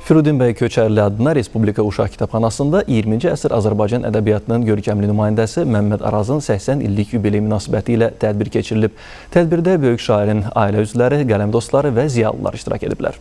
Firudin bəy Köçərli adına Respublika Uşaq Kitabxanasında 20-ci əsr Azərbaycan ədəbiyyatının görkəmli nümayəndəsi Məmməd Arazın 80 illik yubiley münasibəti ilə tədbir keçirilib. Tədbirdə böyük şairin ailə üzvləri, qələm dostları və ziyalılar iştirak ediblər.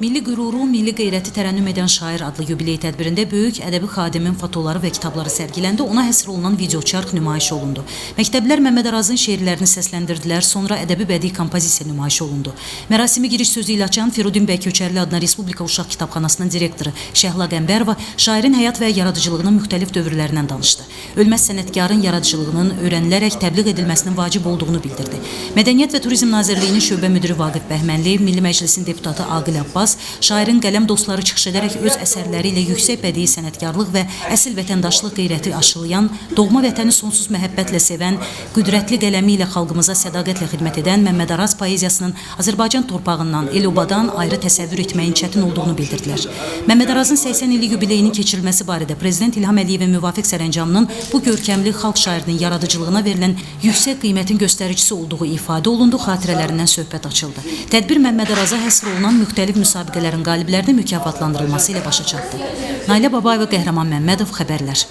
Milli qüruru, milli qeyrəti tərənnüm edən şair adlı yubiley tədbirində böyük ədəbi xadimin fotoları və kitabları sərgiləndi, ona həsr olunan videoçarx nümayiş olundu. Məktəblər Məmməd Arazın şeirlərini səsləndirdilər, sonra ədəbi bədii kompozisiya nümayiş olundu. Mərasimi giriş sözü ilə açan Firudin bəy Köçərli adına Respublika Uşaq Kitabxanasının direktoru Şəhla Qəmbərova şairin həyat və yaradıcılığının müxtəlif dövrlərindən danışdı. Ölməz sənətkarın yaradıcılığının öyrənilərək təbliğ edilməsinin vacib olduğunu bildirdi. Mədəniyyət və Turizm Nazirliyinin şöbə müdiri Vaqif Bəhmənliyev, Milli Məclisin deputatı Aqil Abbas, şairin qələm dostları çıxış edərək öz əsərləri ilə yüksək bədii sənətkarlıq və əsl vətəndaşlıq qeyrəti aşılayan, doğma vətəni sonsuz məhəbbətlə sevən, qüdrətli qələmi ilə xalqımıza sədaqətlə xidmət edən Məmməd Araz poeziyasının Azərbaycan torpağından, el-obadan ayrı təsəvvür etməyin çətin olduğunu bildirdilər. Məmməd Arazın 80 illik yubileyinin keçirilməsi barədə Prezident İlham Əliyevin müvafiq sərəncamının bu görkəmli xalq şairinin yaradıcılığına verilən yüksək qiymətin göstəricisi olduğu ifadə olundu, xatirələrindən söhbət açıldı. Tədbir Məmməd Araza həsr olunan müxtəlif müsabiqələrin qaliblərinin mükafatlandırılması ilə başa çatdı. Nailə Babayeva, Qəhrəman Məmmədov, xəbərlər.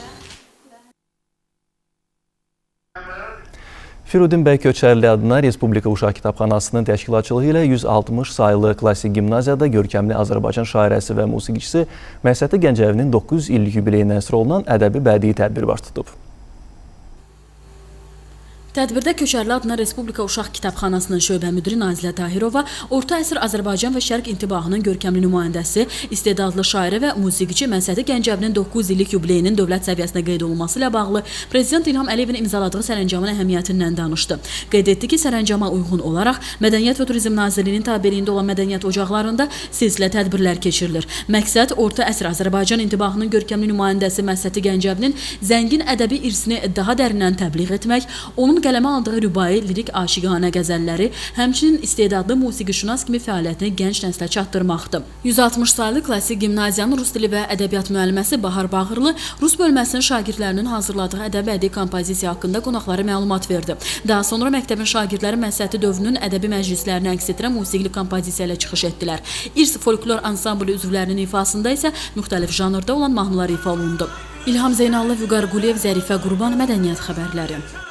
Firudin bəy Köçərli adına Respublika Uşaq Kitabxanasının təşkilatçılığı ilə 160 sayılı klassik gimnaziyada görkəmli Azərbaycan şairəsi və musiqiçisi Məhsəti Gəncəvinin 900 illik yubileyinə həsr olunan ədəbi bədii tədbir baş tutub. Tədbirdə Köçərli adına Respublika Uşaq Kitabxanasının şöbə müdiri Nazilə Tahirova, orta əsr Azərbaycan və Şərq intibahının görkəmli nümayəndəsi, istedadlı şairi və musiqiçi Məhsəti Gəncəvinin 900 illik yubileyinin dövlət səviyyəsində qeyd olunması ilə bağlı Prezident İlham Əliyevin imzaladığı sərəncamın əhəmiyyətindən danışdı. Qeyd etdi ki, sərəncama uyğun olaraq Mədəniyyət və Turizm Nazirliyinin tabeliyində olan mədəniyyət ocaqlarında silsilə tədbirlər keçirilir. Məqsəd orta əsr Azərbaycan intibahının görkəmli nümayəndəsi Məhsəti Gəncəvinin zəngin ədəbi irsini daha dərindən təbliğ etmək, onun qələmə aldığı rübai, lirik aşiqanə qəzəlləri, həmçinin istedadlı musiqişünas kimi fəaliyyətini gənc nəslə çatdırmaqdır. 160 saylı klassik gimnaziyanın rus dili və ədəbiyyat müəlliməsi Bahar Bağırlı rus bölməsinin şagirdlərinin hazırladığı ədəbi bədii kompozisiya haqqında qonaqlara məlumat verdi. Daha sonra məktəbin şagirdləri Məhsəti dövrünün ədəbi məclislərini əks etdirən musiqili kompozisiya ilə çıxış etdilər. İrs folklor ansamblı üzvlərinin ifasında isə müxtəlif janrda olan mahnılar ifa olundu. İlham Zeynallı, Vüqar Quliyev, Zərifə Qurban, Mədəniyyət xəbərləri.